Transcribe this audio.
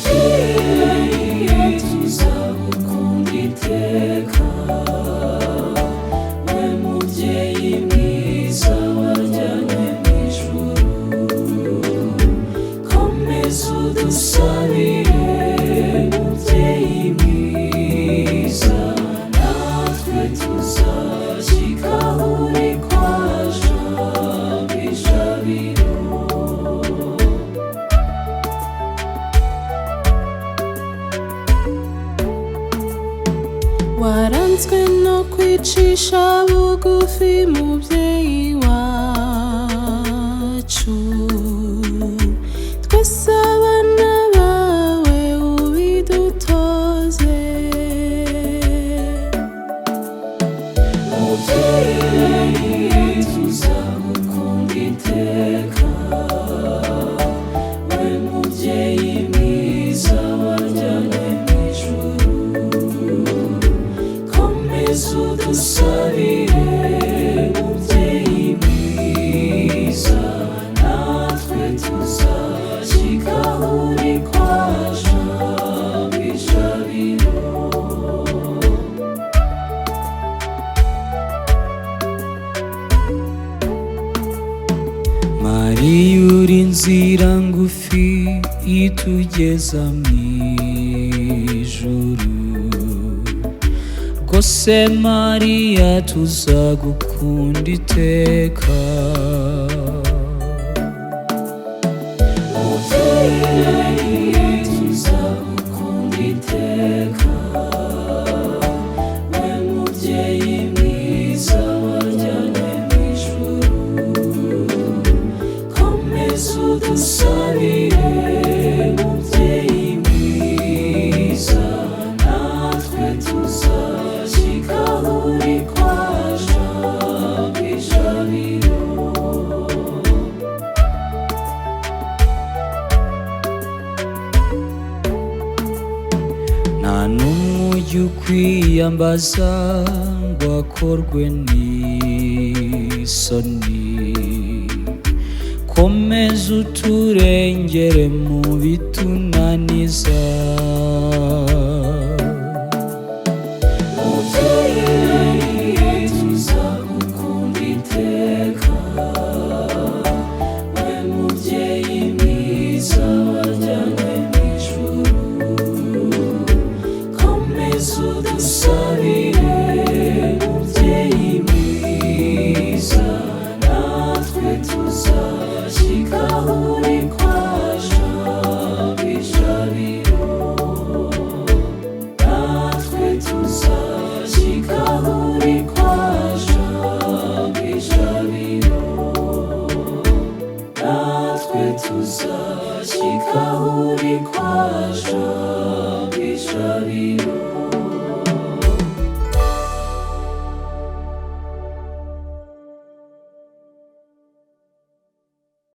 muvyeyi tuzagukunda iteka, we muvyeyi mwiza wajyanywe mw'ijuru, komeza udusabire muvyeyi mwiza, natwe tuzashika aho uri kwa Jabiro. Waranzwe no kwicisha bugufi muvyeyi wacu, twese abana bawe ubidutoze. Muvyeyi tuzagukunda iteka, we muvyeyi mwiza wajyanywe mw'ijuru, komeza udusabire muvyeyi mwiza, natwe tuzashika aho uri kwa Jabiro. Mariya uri inzira ngufi itugeza mw'ijuru, rwose Mariya tuzagukunda iteka. Muvyeyi tuzagukunda iteka, we muvyeyi mwiza wajyanywe mw'ijuru, komeza udusabire muvyeyi mwiza, natwe tuzashika aho uri kwa Jabiro. Nta n'umwe ujya ukwiyambaza ngo akorwe n'isoni, komeza uturengere mu bitunaniza. Muvyeyi tuzagukunda iteka, we muvyeyi mwiza wajyanywe mw'ijuru, komeza udusabire muvyeyi mwiza, natwe tuzashika aho uri kwa Jabiro, natwe tuzashika aho uri kwa Jabiro, natwe tuzashika aho uri kwa Jabiro.